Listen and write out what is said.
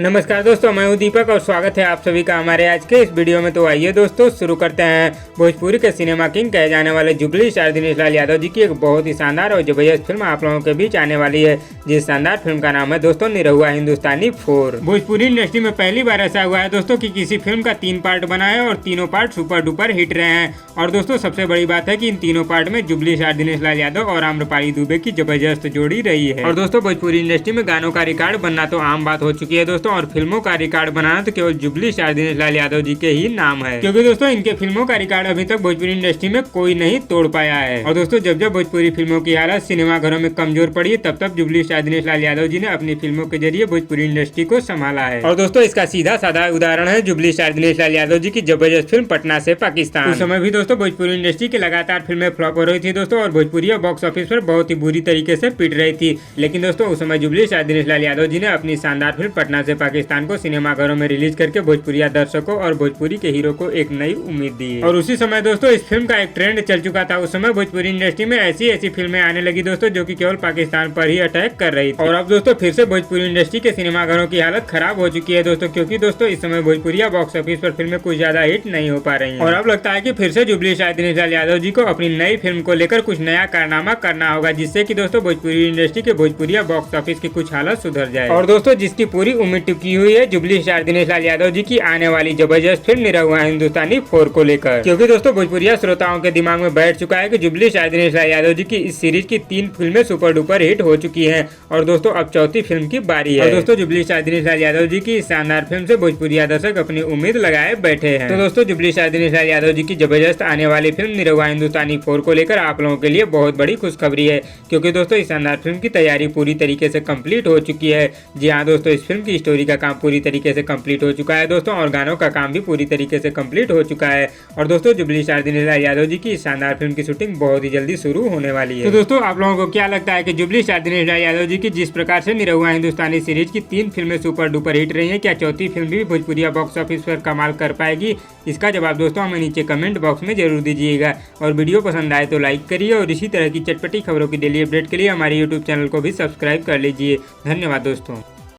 नमस्कार दोस्तों, मैं हूं दीपक और स्वागत है आप सभी का हमारे आज के इस वीडियो में। तो आइए दोस्तों शुरू करते हैं। भोजपुरी के सिनेमा किंग कहे जाने वाले जुबली स्टार दिनेश लाल यादव जी की एक बहुत ही शानदार और जबरदस्त फिल्म आप लोगों के बीच आने वाली है, जिस शानदार फिल्म का नाम है दोस्तों निरहुआ हिंदुस्तानी 4। भोजपुरी इंडस्ट्री में पहली बार ऐसा हुआ है दोस्तों कि किसी फिल्म का 3 पार्ट बना है और तीनों पार्ट सुपर डुपर हिट रहे हैं। और दोस्तों सबसे बड़ी बात है कि इन तीनों पार्ट में जुबली स्टार दिनेश लाल यादव और आम्रपाली दुबे की जबरदस्त जोड़ी रही है। और दोस्तों भोजपुरी इंडस्ट्री में गानों का रिकॉर्ड बनना तो आम बात हो चुकी है दोस्तों, और फिल्मों का रिकॉर्ड बनाना तो केवल जुबली स्टार दिनेश लाल यादव जी के ही नाम है, क्योंकि दोस्तों इनके फिल्मों का रिकॉर्ड अभी तक भोजपुरी इंडस्ट्री में कोई नहीं तोड़ पाया है। और दोस्तों जब जब भोजपुरी फिल्मों की हालत सिनेमा घरों में कमजोर पड़ी, तब तब जुबली स्टार दिनेश लाल यादव जी ने अपनी फिल्मों के जरिए भोजपुरी इंडस्ट्री को संभाला है। और दोस्तों इसका सीधा साधा उदाहरण है जुबली स्टार दिनेश लाल यादव जी की जबरदस्त फिल्म पटना से पाकिस्तान। उस समय भी दोस्तों भोजपुरी इंडस्ट्री की लगातार फिल्में फ्लॉप हो रही थी दोस्तों, और भोजपुरी बॉक्स ऑफिस पर बहुत ही बुरी तरीके से पिट रही थी। लेकिन दोस्तों उस समय जुबली स्टार दिनेश लाल यादव जी ने अपनी शानदार फिल्म पटना से पाकिस्तान को सिनेमा घरों में रिलीज करके भोजपुरिया दर्शकों और भोजपुरी के हीरो को एक नई उम्मीद दी। और उसी समय दोस्तों इस फिल्म का एक ट्रेंड चल चुका था। उस समय भोजपुरी इंडस्ट्री में ऐसी फिल्में आने लगी दोस्तों जो कि केवल पाकिस्तान पर ही अटैक कर रही थी। और अब दोस्तों फिर से भोजपुरी इंडस्ट्री के सिनेमा घरों की हालत खराब हो चुकी है दोस्तों, क्योंकि दोस्तों इस समय भोजपुरिया बॉक्स ऑफिस पर फिल्में कुछ ज्यादा हिट नहीं हो पा रही हैं। और अब लगता है कि फिर से जुबली स्टार दिनेश लाल यादव जी को अपनी नई फिल्म को लेकर कुछ नया कारनामा करना होगा, जिससे कि दोस्तों भोजपुरी इंडस्ट्री के भोजपुरिया बॉक्स ऑफिस की कुछ हालत सुधर जाए। और दोस्तों जिसकी पूरी उम्मीद टिकी हुई है जुबली स्टार दिनेश लाल यादव जी की आने वाली जबरदस्त फिल्म निरहुआ हिंदुस्तानी 4 को लेकर, क्योंकि दोस्तों भोजपुरिया श्रोताओं के दिमाग में बैठ चुका है कि जुबली स्टार दिनेश लाल यादव जी की इस सीरीज की 3 फिल्में सुपर डुपर हिट हो चुकी हैं, और दोस्तों अब चौथी फिल्म की बारी है। और दोस्तों जुबली स्टार दिनेश लाल यादव जी की इस शानदार फिल्म से भोजपुरिया दर्शक अपनी उम्मीद लगाए बैठे हैं। तो दोस्तों जुबली स्टार दिनेश लाल यादव जी की जबरदस्त आने वाली फिल्म निरहुआ हिंदुस्तानी 4 को लेकर आप लोगों के लिए बहुत बड़ी खुशखबरी है, क्योंकि दोस्तों इस शानदार फिल्म की तैयारी पूरी तरीके से कंप्लीट हो चुकी है। जी हाँ दोस्तों, इस फिल्म की स्टोरी का काम पूरी तरीके से कंप्लीट हो चुका है दोस्तों, और गानों का काम भी पूरी तरीके से कंप्लीट हो चुका है। और दोस्तों जुबली स्टार दिनेश लाल यादव जी की इस शानदार फिल्म की शूटिंग बहुत ही जल्दी शुरू होने वाली है। तो दोस्तों आप लोगों को क्या लगता है कि जुबली स्टार दिनेश लाल यादव जी की जिस प्रकार से निरहुआ हिंदुस्तानी सीरीज की 3 फिल्में सुपर डुपर हिट रही हैं, क्या चौथी फिल्म भी भोजपुरिया बॉक्स ऑफिस पर कमाल कर पाएगी? इसका जवाब दोस्तों हमें नीचे कमेंट बॉक्स में जरूर दीजिएगा। और वीडियो पसंद आए तो लाइक करिए, और इसी तरह की चटपटी खबरों की डेली अपडेट के लिए हमारे यूट्यूब चैनल को भी सब्सक्राइब कर लीजिए। धन्यवाद दोस्तों।